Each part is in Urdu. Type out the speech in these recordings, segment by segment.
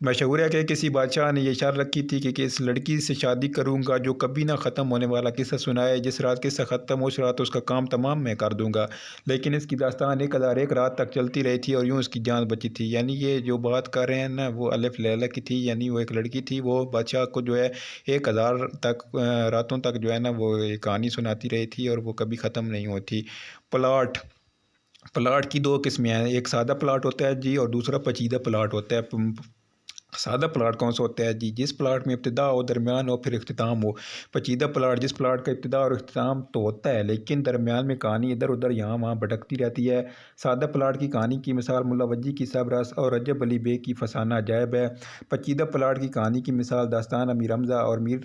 مشہور ہے کہ کسی بادشاہ نے یہ شرط رکھی تھی کہ اس لڑکی سے شادی کروں گا جو کبھی نہ ختم ہونے والا قصہ سنائے، جس رات قصہ ختم ہو اس رات اس کا کام تمام میں کر دوں گا۔ لیکن اس کی داستان 1001 رات تک چلتی رہی تھی اور یوں اس کی جان بچی تھی۔ یعنی یہ جو بات کر رہے ہیں نا وہ الف لیلہ کی تھی، یعنی وہ ایک لڑکی تھی، وہ بادشاہ کو جو ہے 1000 راتوں تک جو ہے نا وہ ایک کہانی سناتی رہی تھی اور وہ کبھی ختم نہیں ہوتی۔ پلاٹ کی دو قسمیں ہیں، ایک سادہ پلاٹ ہوتا ہے جی اور دوسرا پیچیدہ پلاٹ ہوتا ہے۔ سادہ پلاٹ کون سا ہوتا ہے جی؟ جس پلاٹ میں ابتدا ہو، درمیان ہو، پھر اختتام ہو۔ پیچیدہ پلاٹ جس پلاٹ کا ابتدا اور اختتام تو ہوتا ہے لیکن درمیان میں کہانی ادھر ادھر یہاں وہاں بھٹکتی رہتی ہے۔ سادہ پلاٹ کی کہانی کی مثال ملا وجی کی سب رس اور رجب علی بے کی فسانہ عجائب ہے۔ پیچیدہ پلاٹ کی کہانی کی مثال داستان امیر حمزہ اور میر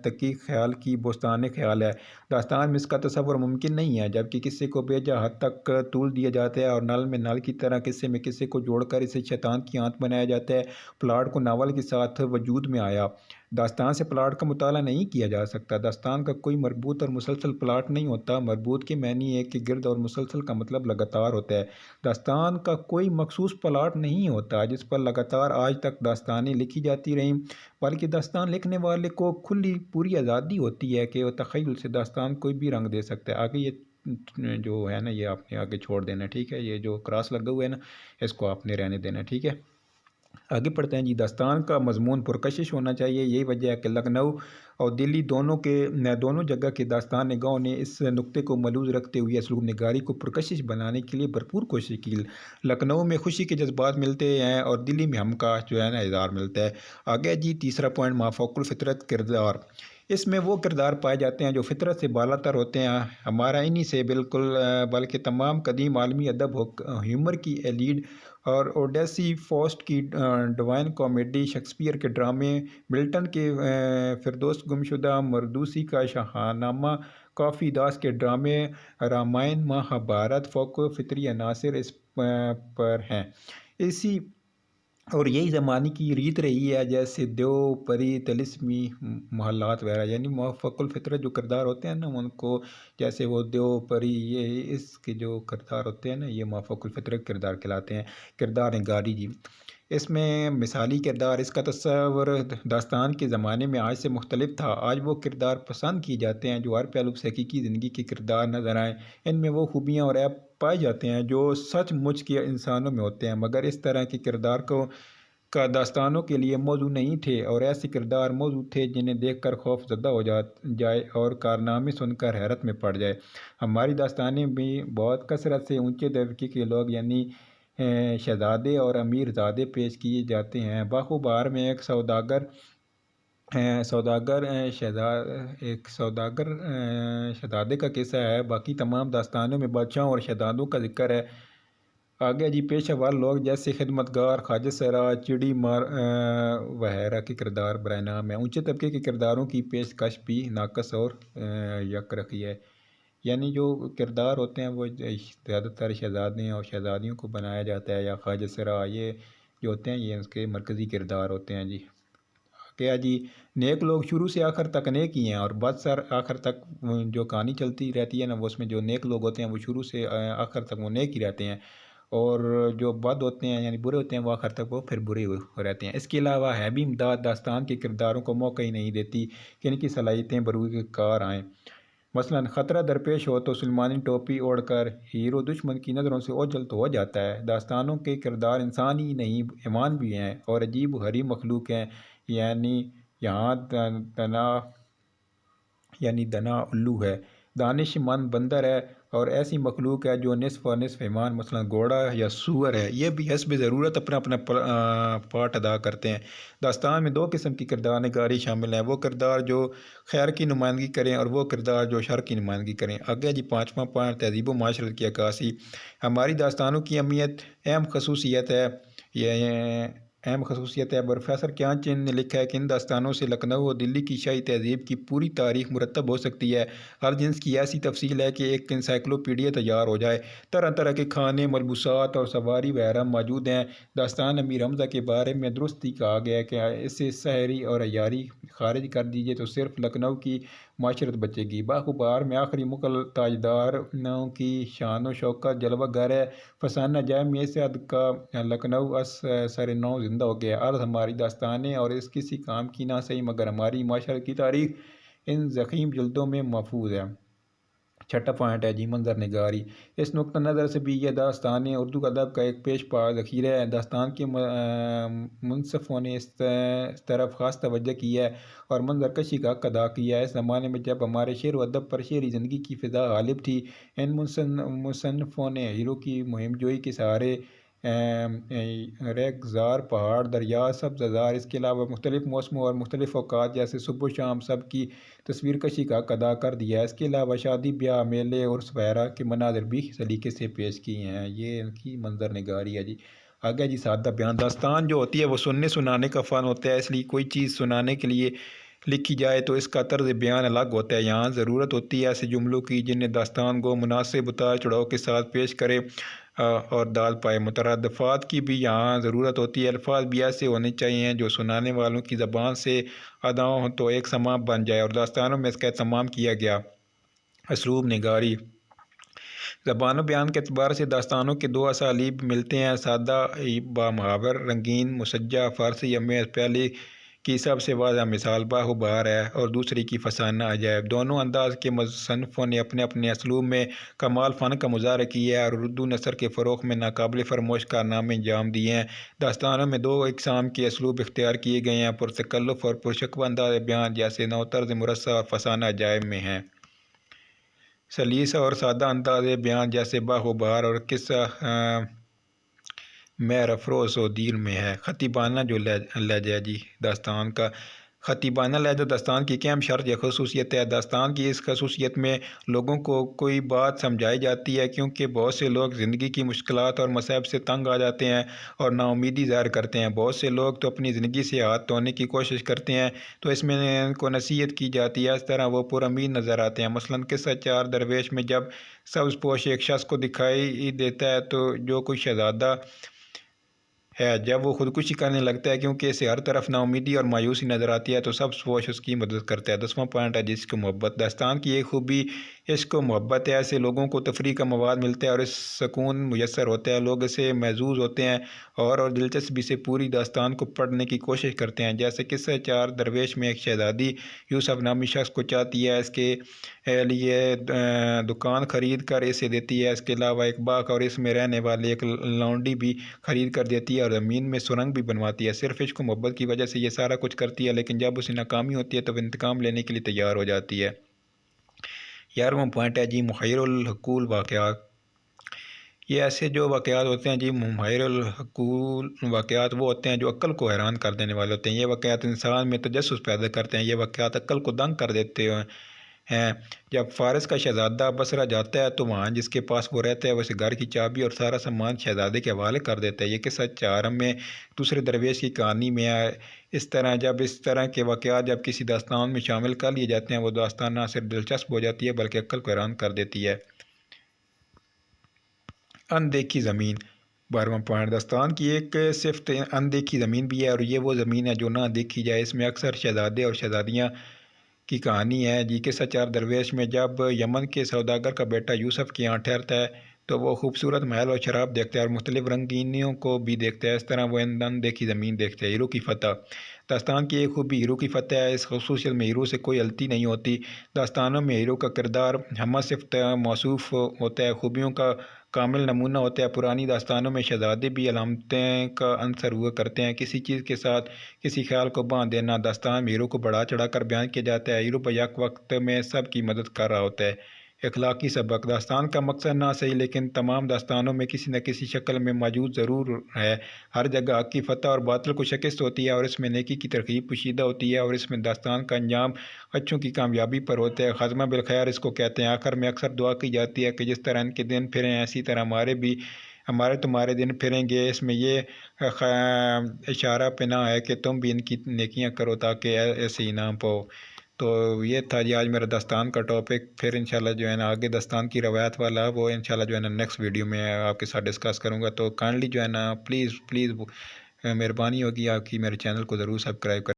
تقی خیال کی بستان خیال ہے۔ داستان میں اس کا تصور ممکن نہیں ہے، جبکہ قصے کو بیجا حد تک طول دیا جاتا ہے اور نل میں نل کی طرح قصے میں قصے کو جوڑ کر اسے شیطان کی آنت بنایا جاتا ہے۔ پلاٹ کو ناول کے ساتھ وجود میں آیا۔ داستان سے پلاٹ کا مطالعہ نہیں کیا جا سکتا۔ داستان کا کوئی مربوط اور مسلسل پلاٹ نہیں ہوتا۔ مربوط کے معنی ہے کہ گرد اور مسلسل کا مطلب لگاتار ہوتا ہے۔ داستان کا کوئی مخصوص پلاٹ نہیں ہوتا جس پر لگاتار آج تک داستانیں لکھی جاتی رہیں، بلکہ داستان لکھنے والے کو کھلی پوری آزادی ہوتی ہے کہ وہ تخیل سے داستان کوئی بھی رنگ دے سکتا ہے۔ آگے یہ جو ہے نا یہ آپ نے آگے چھوڑ دینا، ٹھیک ہے؟ یہ جو کراس لگا ہوا ہے نا اس کو آپ نے رہنے دینا، ٹھیک ہے؟ آگے پڑھتے ہیں جی۔ داستان کا مضمون پرکشش ہونا چاہیے، یہی وجہ ہے کہ لکھنؤ اور دلی دونوں جگہ کے داستان نگاروں نے اس نقطے کو ملحوظ رکھتے ہوئے اسلوب نگاری کو پرکشش بنانے کے لیے بھرپور کوشش کی۔ لکھنؤ میں خوشی کے جذبات ملتے ہیں اور دلی میں ہم کا جو ہے نا اظہار ملتا ہے۔ آگے جی تیسرا پوائنٹ، مافوق الفطرت کردار۔ اس میں وہ کردار پائے جاتے ہیں جو فطرت سے بالا تر ہوتے ہیں۔ ہمارا انہی سے بالکل بلکہ تمام قدیم عالمی ادب ہیومر کی ایلیڈ اور اوڈیسی، فوسٹ کی ڈوائن کامیڈی، شیکسپیئر کے ڈرامے، ملٹن کے فردوس گمشدہ، مردوسی کا شاہنامہ، کافی داس کے ڈرامے، رامائن، مہابھارت، فوق فطری عناصر اس پر ہیں۔ اور یہی زمانے کی ریت رہی ہے، جیسے دیو، پری، طلسمی محلات وغیرہ، یعنی مافوق الفطرت جو کردار ہوتے ہیں نا ان کو، جیسے وہ دیو، پری، یہ اس کے جو کردار ہوتے ہیں نا یہ مافوق الفطرت کردار کہلاتے ہیں۔ کردار نگاری جی، اس میں مثالی کردار، اس کا تصور داستان کے زمانے میں آج سے مختلف تھا۔ آج وہ کردار پسند کیے جاتے ہیں جو ہر پہلو سے حقیقی زندگی کے کردار نظر آئیں۔ ان میں وہ خوبیاں اور عیب پائے جاتے ہیں جو سچ مچ کے انسانوں میں ہوتے ہیں، مگر اس طرح کے کردار کا داستانوں کے لیے موضوع نہیں تھے، اور ایسے کردار موضوع تھے جنہیں دیکھ کر خوف زدہ ہو جائے اور کارنامے سن کر حیرت میں پڑ جائے۔ ہماری داستانیں بھی بہت کثرت سے اونچے طبقے کے لوگ یعنی شہزادے اور امیر زادے پیش کیے جاتے ہیں۔ باخو بہار میں ایک سوداگر شہزادے کا قصہ ہے۔ باقی تمام داستانوں میں بادشاہوں اور شہزادوں کا ذکر ہے۔ آگے جی پیشہ ور لوگ جیسے خدمتگار، خواجہ سراج، چڑی مار وغیرہ کے کردار برائے نام ہیں۔ اونچے طبقے کے کرداروں کی پیشکش بھی ناقص اور یک رکھی ہے، یعنی جو کردار ہوتے ہیں وہ زیادہ تر شہزادے اور شہزادیوں کو بنایا جاتا ہے، یا خواجہ سراج، یہ جو ہوتے ہیں یہ اس کے مرکزی کردار ہوتے ہیں جی۔ کیا جی، نیک لوگ شروع سے آخر تک نیک ہی ہیں اور بد سر آخر تک جو کہانی چلتی رہتی ہے نا وہ اس میں جو نیک لوگ ہوتے ہیں وہ شروع سے آخر تک وہ نیک ہی رہتے ہیں، اور جو بد ہوتے ہیں یعنی برے ہوتے ہیں وہ آخر تک وہ پھر برے رہتے ہیں۔ اس کے علاوہ ہے بھی امداد داستان کے کرداروں کو موقع ہی نہیں دیتی کہ ان کی صلاحیتیں بروئے کار آئیں۔ مثلاً خطرہ درپیش ہو تو سلمانی ٹوپی اوڑھ کر ہیرو دشمن کی نظروں سے اوجھل تو ہو جاتا ہے۔ داستانوں کے کردار انسان ہی نہیں حیوان بھی ہیں اور عجیب و غریب مخلوق ہیں، یعنی یہاں دنا الو ہے، دانش مند بندر ہے، اور ایسی مخلوق ہے جو نصف و نصف حیوان مثلاً گھوڑا یا سور ہے، یہ بھی حسب ضرورت اپنا اپنا پارٹ ادا کرتے ہیں۔ داستان میں 2 قسم کی کردار نگاری شامل ہیں، وہ کردار جو خیر کی نمائندگی کریں اور وہ کردار جو شر کی نمائندگی کریں۔ آگے جی 5واں پوائنٹ، تہذیب و معاشرت کی عکاسی۔ ہماری داستانوں کی اہم خصوصیت ہے۔ پروفیسر کیان چند نے لکھا ہے کہ ان داستانوں سے لکھنؤ اور دلی کی شاہی تہذیب کی پوری تاریخ مرتب ہو سکتی ہے۔ ہر جنس کی ایسی تفصیل ہے کہ ایک انسائکلوپیڈیا تیار ہو جائے۔ طرح طرح کے کھانے، ملبوسات اور سواری وغیرہ موجود ہیں۔ داستان امیر حمزہ کے بارے میں درست ہی کہا گیا ہے کہ اسے سحری اور عیاری خارج کر دیجیے تو صرف لکھنؤ کی معاشرت بچے گی۔ باخو بہار میں آخری مغل تاجداروں کی شان و شوکت جلوہ گر ہے۔ فسانہ عجائب میں اس حد کا لکھنؤ سر نو زندہ ہو گیا ہے۔ عرض ہماری داستانیں اور اس کسی کام کی نہ صحیح مگر ہماری معاشرت کی تاریخ ان ضخیم جلدوں میں محفوظ ہے۔ چھٹا پوائنٹ ہے جی منظر نگاری۔ اس نقطہ نظر سے بھی یہ داستانیں اردو ادب کا ایک پیش پا ذخیرہ ہے۔ داستان کے منصفوں نے اس طرف خاص توجہ کی ہے اور منظر کشی کا حق ادا کیا ہے۔ اس زمانے میں جب ہمارے شعر و ادب پر شعری زندگی کی فضا غالب تھی، ان مصنفوں نے ہیرو کی مہم جوئی کے سہارے ریگزار پہاڑ، دریا، سبززار، اس کے علاوہ مختلف موسموں اور مختلف اوقات جیسے صبح و شام سب کی تصویر کشی کا حق ادا کر دیا ہے۔ اس کے علاوہ شادی بیاہ، میلے، عرس وغیرہ کے مناظر بھی سلیقے سے پیش کیے ہیں۔ یہ ان کی منظر نگاری ہے جی۔ آگے جی سادہ بیان۔ داستان جو ہوتی ہے وہ سننے سنانے کا فن ہوتا ہے، اس لیے کوئی چیز سنانے کے لیے لکھی جائے تو اس کا طرز بیان الگ ہوتا ہے۔ یہاں ضرورت ہوتی ہے ایسے جملوں کی جنہیں داستان کو مناسب اتار چڑھاؤ کے ساتھ پیش کرے اور دال پائے۔ مترادفات کی بھی یہاں ضرورت ہوتی ہے۔ الفاظ بھی ایسے ہونے چاہیے جو سنانے والوں کی زبان سے ادا ہوں تو ایک سماع بن جائے، اور داستانوں میں اس کا اہتمام کیا گیا۔ اسلوب نگاری۔ زبان و بیان کے اعتبار سے داستانوں کے دو اسالیب ملتے ہیں، سادہ با محاور، رنگین مسجع۔ فارسی میں پہلے کی سب سے واضح مثال باہو بہار ہے اور دوسری کی فسانہ عجائب۔ دونوں انداز کے مصنفوں نے اپنے اپنے اسلوب میں کمال فن کا مظاہرہ کیا ہے اور اردو نثر کے فروغ میں ناقابل فراموش کارنامے انجام دیے ہیں۔ داستانوں میں دو اقسام کے اسلوب اختیار کیے گئے ہیں، پرتکلف اور پرشکوہ انداز بیان جیسے نو طرز مرصع اور فسانہ عجائب میں ہیں، سلیس اور سادہ انداز بیان جیسے باہو بہار اور قصہ مہر افروز و دیر میں ہے۔ خطیبانہ جو لہجہ ہے جی داستان کا۔ خطیبانہ لہجہ داستان کی ایک اہم شرط یا خصوصیت ہے۔ داستان کی اس خصوصیت میں لوگوں کو کوئی بات سمجھائی جاتی ہے، کیونکہ بہت سے لوگ زندگی کی مشکلات اور مصائب سے تنگ آ جاتے ہیں اور نا امیدی ظاہر کرتے ہیں۔ بہت سے لوگ تو اپنی زندگی سے ہاتھ دھونے کی کوشش کرتے ہیں، تو اس میں ان کو نصیحت کی جاتی ہے، اس طرح وہ پر امید نظر آتے ہیں۔ مثلاً قصہ چار درویش میں جب سبز پوش ایک شخص کو دکھائی دیتا ہے تو جو کوئی شہزادہ ہے، جب وہ خودکشی کرنے لگتا ہے کیونکہ اسے ہر طرف نا امیدی اور مایوسی نظر آتی ہے، تو سبز پوش اس کی مدد کرتا ہے۔ 10واں پوائنٹ ہے عشق و محبت۔ داستان کی ایک خوبی عشق و محبت ہے۔ ایسے لوگوں کو تفریح کا مواد ملتا ہے اور اس سکون میسر ہوتا ہے، لوگ اسے محظوظ ہوتے ہیں اور دلچسپی سے پوری داستان کو پڑھنے کی کوشش کرتے ہیں۔ جیسے قصہ چار درویش میں ایک شہزادی یوسف نامی شخص کو چاہتی ہے، اس کے لیے دکان خرید کر اسے دیتی ہے، اس کے علاوہ ایک باغ اور اس میں رہنے والی ایک لونڈی بھی خرید کر دیتی ہے اور زمین میں سرنگ بھی بنواتی ہے۔ صرف عشق و محبت کی وجہ سے یہ سارا کچھ کرتی ہے، لیکن جب اسے ناکامی ہوتی ہے تو وہ انتقام لینے کے لیے تیار ہو جاتی ہے۔ 11واں پوائنٹ ہے جی محیر العقول واقعات۔ یہ ایسے جو واقعات ہوتے ہیں جی محیر العقول واقعات وہ ہوتے ہیں جو عقل کو حیران کر دینے والے ہوتے ہیں۔ یہ واقعات انسان میں تجسس پیدا کرتے ہیں، یہ واقعات عقل کو دنگ کر دیتے ہیں۔ جب فارس کا شہزادہ بصرہ جاتا ہے تو وہاں جس کے پاس وہ رہتا ہے وہ اسے گھر کی چابی اور سارا سامان شہزادے کے حوالے کر دیتا ہے۔ یہ قصہ چارم میں دوسرے درویش کی کہانی میں ہے۔ اس طرح کے واقعات جب کسی داستان میں شامل کر لیے جاتے ہیں، وہ داستان نہ صرف دلچسپ ہو جاتی ہے بلکہ عقل کو حیران کر دیتی ہے۔ اندیکھی زمین۔ 12واں پوائنٹ۔ داستان کی ایک صفت اندیکھی زمین بھی ہے، اور یہ وہ زمین ہے جو نہ دیکھی جائے۔ اس میں اکثر شہزادے اور شہزادیاں کی کہانی ہے جی۔ قصہ چار درویش میں جب یمن کے سوداگر کا بیٹا یوسف کے یہاں ٹھہرتا ہے تو وہ خوبصورت محل اور شراب دیکھتا ہے اور مختلف رنگینیوں کو بھی دیکھتا ہے۔ اس طرح وہ اندیکھی زمین دیکھتا ہے۔ ہیرو کی فتح۔ داستان کی ایک خوبی ہیرو کی فتح ہے۔ اس خصوصیت میں ہیرو سے کوئی غلطی نہیں ہوتی۔ داستانوں میں ہیرو کا کردار ہمہ صفت موصوف ہوتا ہے، خوبیوں کا کامل نمونہ ہوتا ہے۔ پرانی داستانوں میں شہزادے بھی علامتیں کا عنصر ہوا کرتے ہیں، کسی چیز کے ساتھ کسی خیال کو باندھ دینا۔ داستان میں ہیرو کو بڑھا چڑھا کر بیان کیا جاتا ہے۔ ہیرو بیک وقت میں سب کی مدد کر رہا ہوتا ہے۔ اخلاقی سبق۔ داستان کا مقصد نہ صحیح لیکن تمام داستانوں میں کسی نہ کسی شکل میں موجود ضرور ہے۔ ہر جگہ حق کی فتح اور باطل کو شکست ہوتی ہے، اور اس میں نیکی کی ترغیب پوشیدہ ہوتی ہے، اور اس میں داستان کا انجام اچھوں کی کامیابی پر ہوتا ہے۔ خاتمہ بالخیر اس کو کہتے ہیں۔ آخر میں اکثر دعا کی جاتی ہے کہ جس طرح ان کے دن پھریں اسی طرح ہمارے تمہارے دن پھریں گے۔ اس میں یہ اشارہ پنہاں ہے کہ تم بھی ان کی نیکیاں کرو تاکہ ایسے انعام پاؤ۔ تو یہ تھا جی آج میرا داستان کا ٹاپک۔ پھر انشاءاللہ جو ہے نا آگے داستان کی روایت والا وہ انشاءاللہ جو ہے نا نیکسٹ ویڈیو میں آپ کے ساتھ ڈسکس کروں گا۔ تو کائنڈلی جو ہے نا پلیز مہربانی ہوگی آپ کی میرے چینل کو ضرور سبسکرائب کریں۔